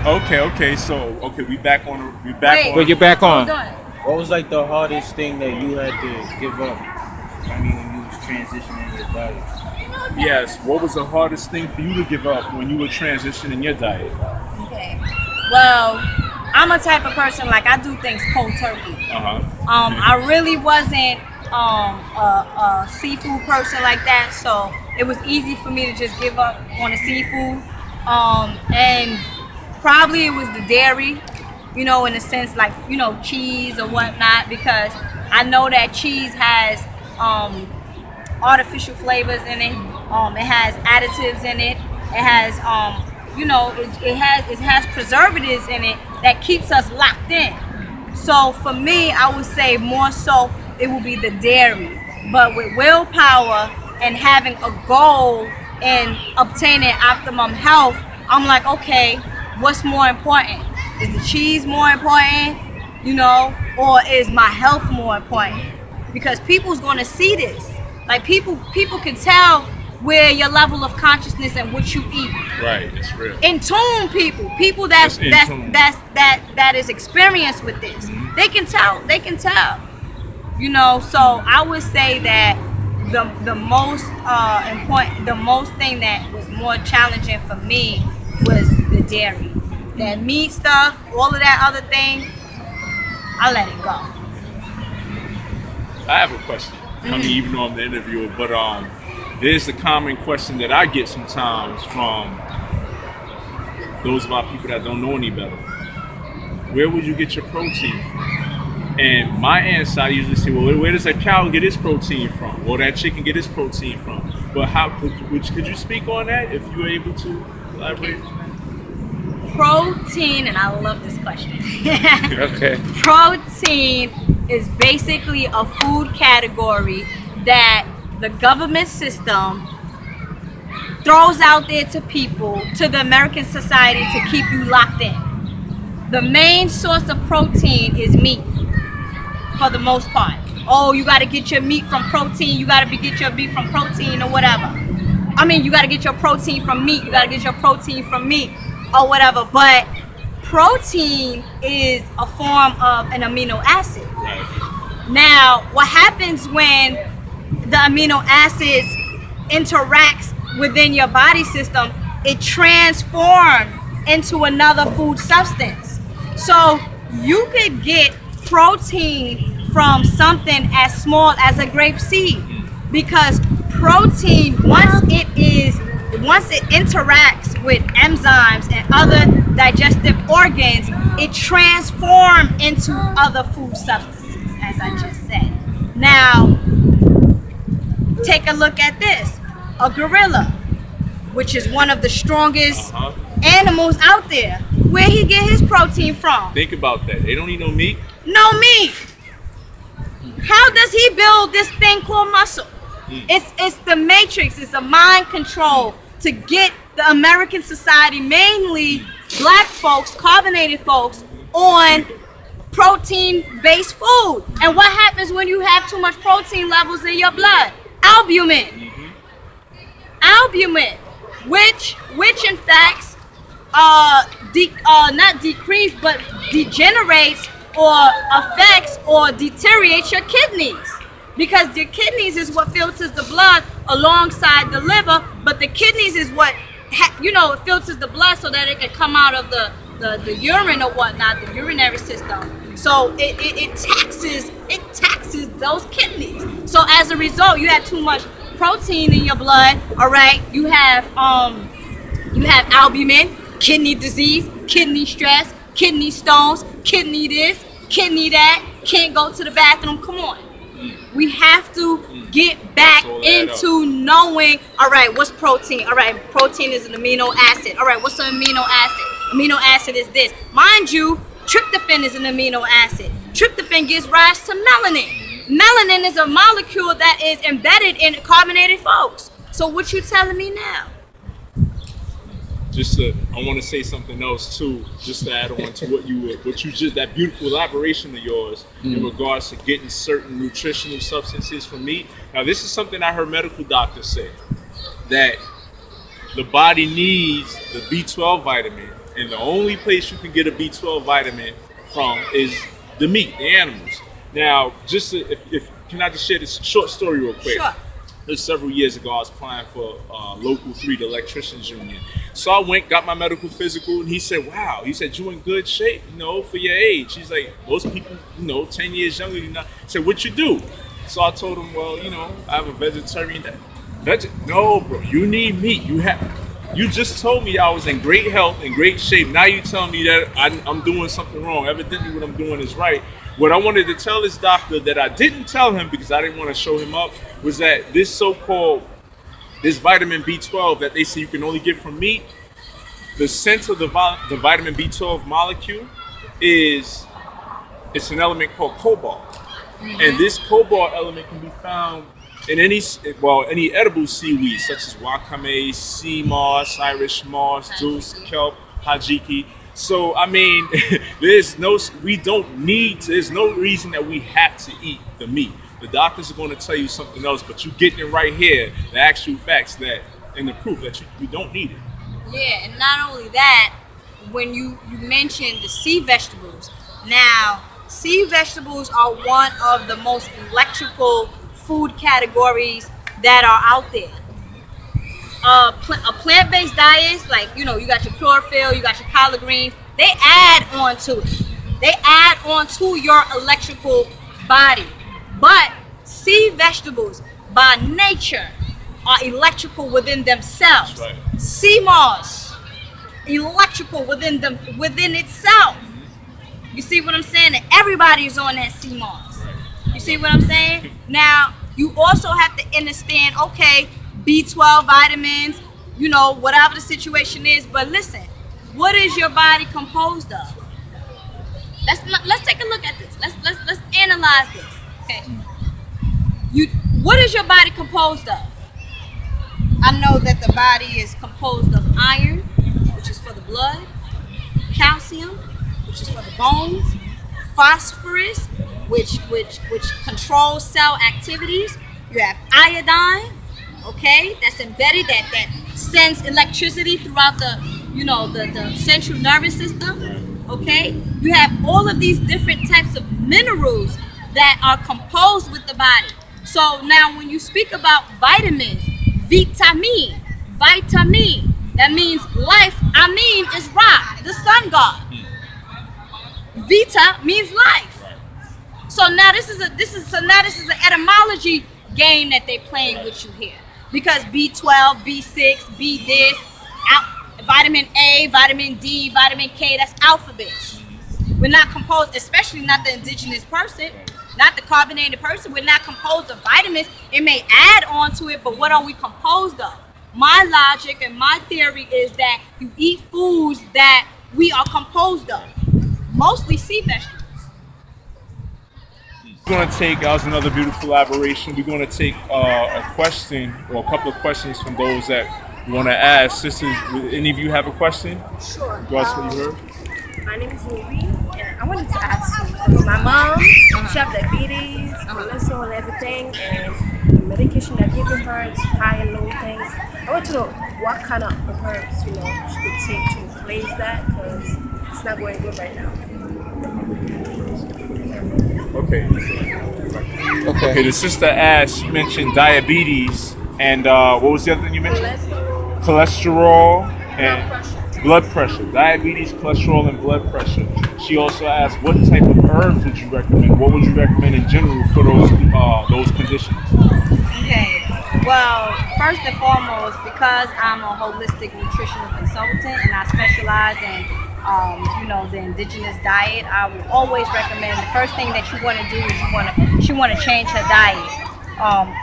Okay. So, we back on. Wait. But you're back on. Hold on. What was like the hardest thing that you had to give up? I mean, when you was transitioning your diet. Yes. What was the hardest thing for you to give up when you were transitioning your diet? Okay. Well, I'm a type of person, like, I do things cold turkey. I really wasn't a seafood person like that, so it was easy for me to just give up on the seafood. And probably it was the dairy, in a sense, like, cheese or whatnot, because I know that cheese has artificial flavors in it. It has additives in it. It has it has preservatives in it that keeps us locked in. So for me, I would say more so it will be the dairy. But with willpower and having a goal and obtaining optimum health, I'm like, okay, what's more important? Is the cheese more important, or is my health more important? Because people's going to see this. Like, people can tell where your level of consciousness and what you eat. Right, it's real. In tune people that is experienced with this. Mm-hmm. They can tell. So I would say that the most important, the most thing that was more challenging for me was the dairy. That meat stuff, all of that other thing, I let it go. I have a question. I mean, even though I'm the interviewer, but there's a common question that I get sometimes from those of our people that don't know any better. Where would you get your protein from? And my answer, I usually say, well, where does that cow get its protein from? Or that chicken get its protein from? But could you speak on that if you were able to elaborate? Protein, and I love this question. Okay. Protein is basically a food category that the government system throws out there to people, to the American society, to keep you locked in. The main source of protein is meat, for the most part. Oh, you got to get your meat from protein. You got to get your meat from protein or whatever. I mean, you got to get your protein from meat. You got to get your protein from meat or whatever. But protein is a form of an amino acid. Now, what happens when the amino acids interacts within your body system? It transforms into another food substance. So you could get protein from something as small as a grape seed, because protein, once it interacts with enzymes and other digestive organs, it transforms into other food substances, as I just said. Now, take a look at this. A gorilla, which is one of the strongest animals out there. Where he get his protein from? Think about that. They don't eat no meat. No meat. How does he build this thing called muscle? It's the matrix. It's a mind control to get the American society, mainly black folks, carbonated folks, on protein-based food. And what happens when you have too much protein levels in your blood? Albumin. Albumin, which in fact not decrease but degenerates or affects or deteriorates your kidneys, because your kidneys is what filters the blood alongside the liver, but the kidneys is what it filters the blood so that it can come out of the urine or whatnot, the urinary system. So it taxes those kidneys. So as a result, you have too much protein in your blood. All right, you have albumin, kidney disease, kidney stress, kidney stones, kidney this, kidney that, can't go to the bathroom. Come on. We have to get back into knowing, all right, what's protein? All right, protein is an amino acid. All right, what's an amino acid? Amino acid is this. Mind you, tryptophan is an amino acid. Tryptophan gives rise to melanin. Melanin is a molecule that is embedded in carbonated folks. So what you telling me now? I want to say something else too, just to add on to what you just, that beautiful elaboration of yours in regards to getting certain nutritional substances from meat. Now, this is something I heard medical doctors say, that the body needs the B12 vitamin And the only place you can get a B12 vitamin from is the meat, the animals. Now, just if can I just share this short story real quick? Sure. This several years ago, I was applying for Local 3, the electricians union. So I went, got my medical physical, and he said, wow, he said, you in good shape, for your age. He's like, most people, 10 years younger than you. I said, what you do? So I told him, well, I have a vegetarian diet. No, bro, you need meat. You just told me I was in great health, in great shape. Now you telling me that I'm doing something wrong. Evidently what I'm doing is right. What I wanted to tell this doctor that I didn't tell him because I didn't want to show him up was that this vitamin B12 that they say you can only get from meat, the scent of the vitamin B12 molecule it's an element called cobalt. Mm-hmm. And this cobalt element can be found in any edible seaweed such as wakame, sea moss, Irish moss, dulse, kelp, hajiki. So I mean, there's no reason that we have to eat the meat. The doctors are going to tell you something else, but you're getting it right here, the actual facts and the proof that you don't need it. Yeah, and not only that, when you mentioned the sea vegetables, now sea vegetables are one of the most electrical food categories that are out there. A plant-based diet, like you got your chlorophyll, you got your collard greens, they add on to it. They add on to your electrical body. But sea vegetables, by nature, are electrical within themselves. Right. Sea moss, electrical within itself. You see what I'm saying? And everybody is on that sea moss. You see what I'm saying? Now, you also have to understand, okay, B12 vitamins, whatever the situation is. But listen, what is your body composed of? Let's take a look at this. Let's analyze this. Okay. What is your body composed of? I know that the body is composed of iron, which is for the blood, calcium, which is for the bones, phosphorus, which controls cell activities. You have iodine, okay, that's embedded, that sends electricity throughout the central nervous system, okay. You have all of these different types of minerals that are composed with the body. So now when you speak about vitamins, vitamin, that means life. Amin is Ra, the sun god. Vita means life. So now this is an etymology game that they're playing with you here. Because B12, B6, B this, vitamin A, vitamin D, vitamin K, that's alphabets. We're not composed, especially not the indigenous person, not the carbonated person. We're not composed of vitamins. It may add on to it, but what are we composed of? My logic and my theory is that you eat foods that we are composed of, mostly sea vegetables. We're going to take, that was another beautiful elaboration. We're going to take a question or a couple of questions from those that want to ask. Sisters, any of you have a question? Sure. Regards to what you heard? My name is Ruby, and I wanted to ask you, because my mom, she has diabetes, cholesterol and everything, and the medication they're giving her is high and low things. I want to know what kind of herbs, she could take to replace that, because it's not going good right now. Okay. Okay, the sister asked, you mentioned diabetes, and what was the other thing you mentioned? Cholesterol and blood pressure. Diabetes, cholesterol, and blood pressure. She also asked, what type of herbs would you recommend? What would you recommend in general for those conditions? Okay. Well, first and foremost, because I'm a holistic nutritional consultant and I specialize in the indigenous diet, I would always recommend the first thing that you want to do is she want to change her diet.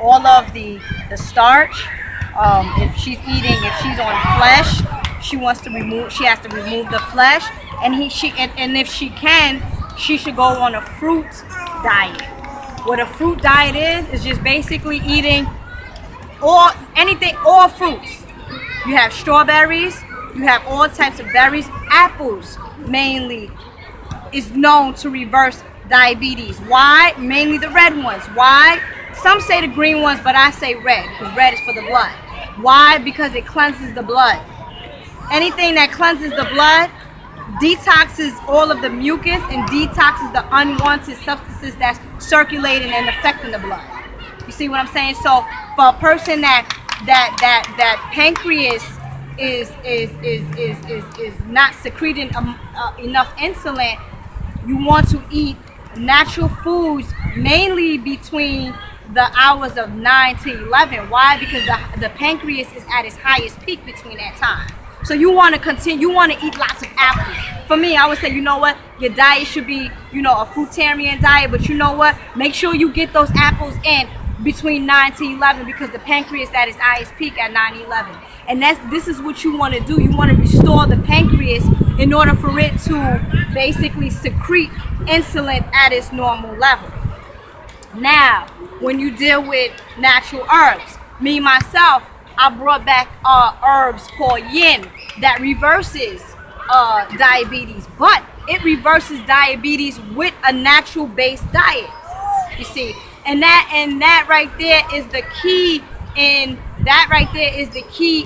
All of the starch. If she's on flesh, she has to remove the flesh, and if she can, she should go on a fruit diet. What a fruit diet is just basically eating all fruits. You have strawberries, you have all types of berries. Apples mainly is known to reverse diabetes. Why? Mainly the red ones. Why? Some say the green ones, but I say red because red is for the blood. Why? Because it cleanses the blood. Anything that cleanses the blood detoxes all of the mucus and detoxes the unwanted substances that's circulating and affecting the blood. You see what I'm saying? So for a person that pancreas is not secreting enough insulin, you want to eat natural foods mainly between the hours of 9 to 11. Why? Because the pancreas is at its highest peak between that time. So you want to continue, you want to eat lots of apples. For me, I would say, you know what, your diet should be, you know, a fruitarian diet, but you know what, make sure you get those apples in between 9 to 11 because the pancreas at its highest peak at 9 to 11. And this is what you want to do. You want to restore the pancreas in order for it to basically secrete insulin at its normal level. Now, when you deal with natural herbs, me myself, I brought back herbs called yin that reverses diabetes, but it reverses diabetes with a natural based diet. You see, and that right there is the key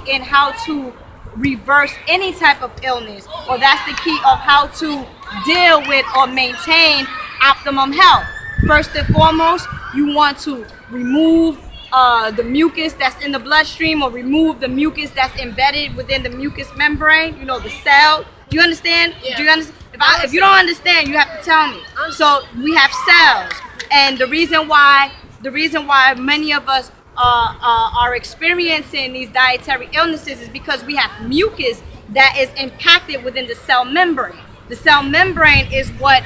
in how to reverse any type of illness, or that's the key of how to deal with or maintain optimum health. First and foremost, you want to remove the mucus that's in the bloodstream, or remove the mucus that's embedded within the mucous membrane, you know, the cell. Do you understand? Yeah. Do you understand? If you don't understand, you have to tell me. So we have cells, and the reason why many of us are experiencing these dietary illnesses is because we have mucus that is impacted within the cell membrane. The cell membrane is what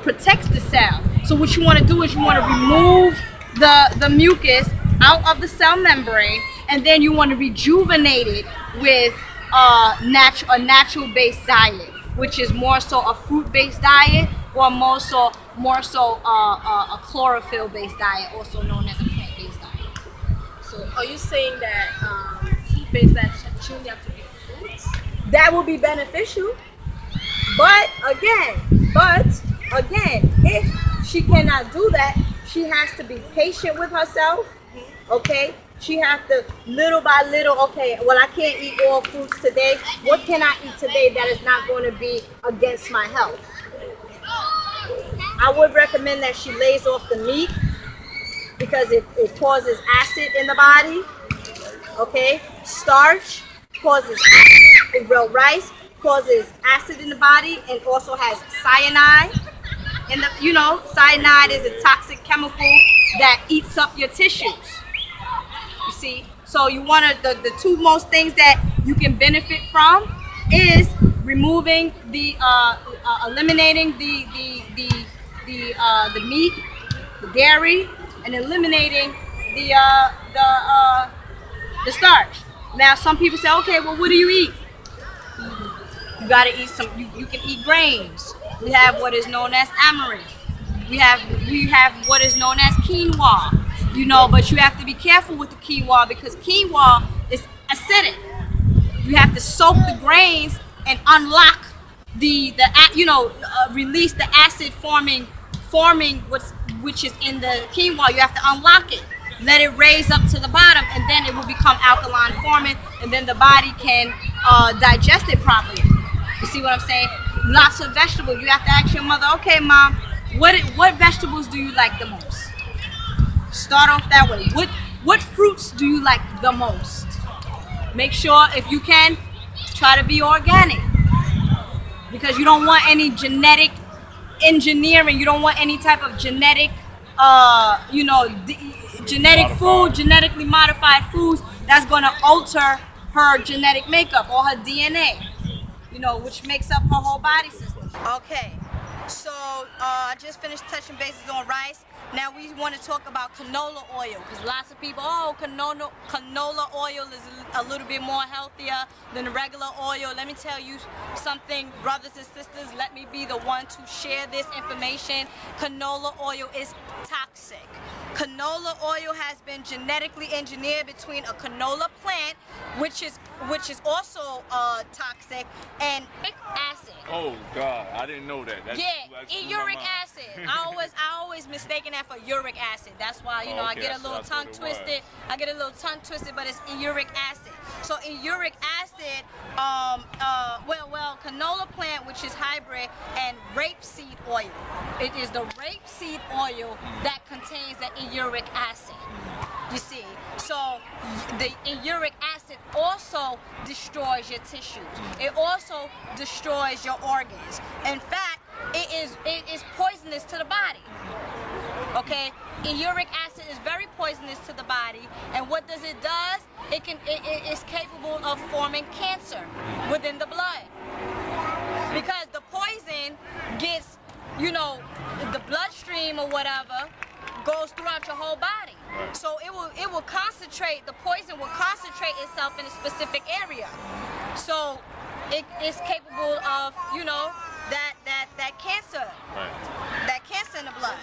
protects the cell. So what you want to do is you want to remove the mucus out of the cell membrane, and then you want to rejuvenate it with a natural based diet, which is more so a fruit based diet, or more so a chlorophyll based diet, also known as a plant based diet. So are you saying that food-based diet should have to be fruits? That will be beneficial, but again, if she cannot do that, she has to be patient with herself. Okay, she has to little by little. Okay, well, I can't eat all fruits today. What can I eat today that is not going to be against my health? I would recommend that she lays off the meat because it causes acid in the body. Okay, starch causes acid. Real rice causes acid in the body and also has cyanide. And cyanide is a toxic chemical that eats up your tissues. You see, so you want to the two most things that you can benefit from is removing eliminating the meat, the dairy, and eliminating the starch. Now, some people say, okay, well, what do you eat? You gotta eat some. You can eat grains. We have what is known as amaranth. We have what is known as quinoa. You know, but you have to be careful with the quinoa because quinoa is acidic. You have to soak the grains and unlock release the acid forming which is in the quinoa. You have to unlock it, let it raise up to the bottom, and then it will become alkaline forming, and then the body can digest it properly. You see what I'm saying? Lots of vegetables. You have to ask your mother, okay, mom, what vegetables do you like the most? Start off that way. What fruits do you like the most? Make sure, if you can, try to be organic, because you don't want any genetic engineering. You don't want any type of genetic genetically modified foods that's going to alter her genetic makeup or her DNA, which makes up her whole body system. Okay, so I just finished touching bases on rice. Now we want to talk about canola oil, because lots of people, canola oil is a little bit more healthier than regular oil. Let me tell you something, brothers and sisters, let me be the one to share this information. Canola oil is toxic. Canola oil has been genetically engineered between a canola plant, which is also toxic, and uric acid. Oh God, I didn't know that. That's uric acid. I always mistaken that for uric acid. That's why I get a little tongue twisted. But it's uric acid. So uric acid acid, canola plant, which is hybrid, and rapeseed oil. It is the rapeseed oil that contains the uric acid. You see, so the uric acid also destroys your tissues. It also destroys your organs. In fact, it is poisonous to the body. Okay, uric acid is very poisonous to the body, and what does it does? It is capable of forming cancer within the blood, because the poison gets, the bloodstream or whatever goes throughout your whole body. So it will concentrate. The poison will concentrate itself in a specific area. So it is capable of that cancer, that cancer in the blood.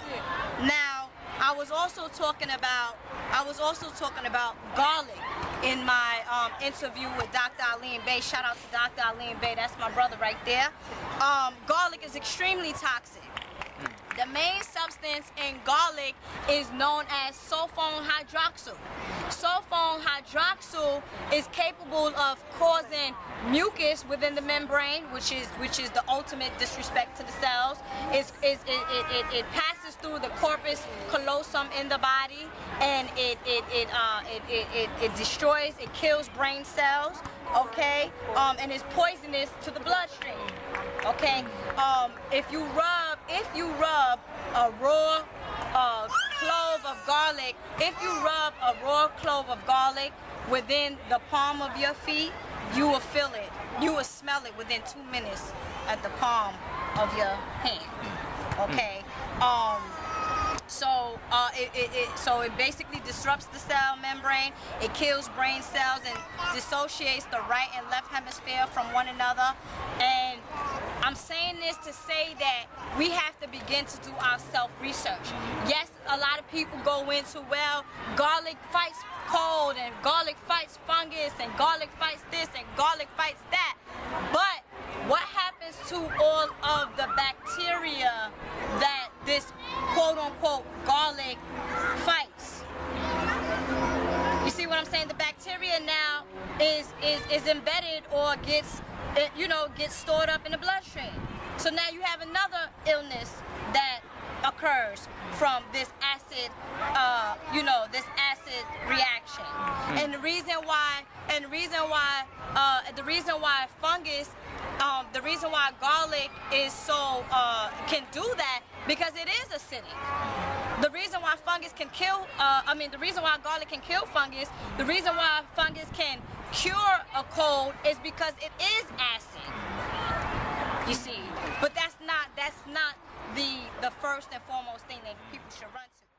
Now, I was also talking about garlic in my interview with Dr. Alkaline Bey. Shout out to Dr. Alkaline Bey. That's my brother right there. Garlic is extremely toxic. The main substance in garlic is known as sulfone hydroxyl. Sulfone hydroxyl is capable of causing mucus within the membrane, which is the ultimate disrespect to the cells. It passes through the corpus callosum in the body, and it destroys, it kills brain cells. Okay, and is poisonous to the bloodstream. Okay, if you rub a raw clove of garlic, within the palm of your feet, you will feel it. You will smell it within 2 minutes at the palm of your hand. Okay. So it basically disrupts the cell membrane. It kills brain cells and dissociates the right and left hemisphere from one another. And I'm saying this to say that we have to begin to do our self-research. Yes, a lot of people go into, well, garlic fights cold, and garlic fights fungus, and garlic fights this, and garlic fights that. But what happens to all of the bacteria that this quote-unquote garlic fights? You see what I'm saying? The bacteria now is embedded or gets stored up in the bloodstream. So now you have another illness that occurs from this acid, this acid reaction. And the reason why garlic is so can do that, because it is acidic. The reason why fungus can kill, the reason why garlic can kill fungus, the reason why fungus can cure a cold is because it is acid. You see, but that's not the first and foremost thing that people should run to.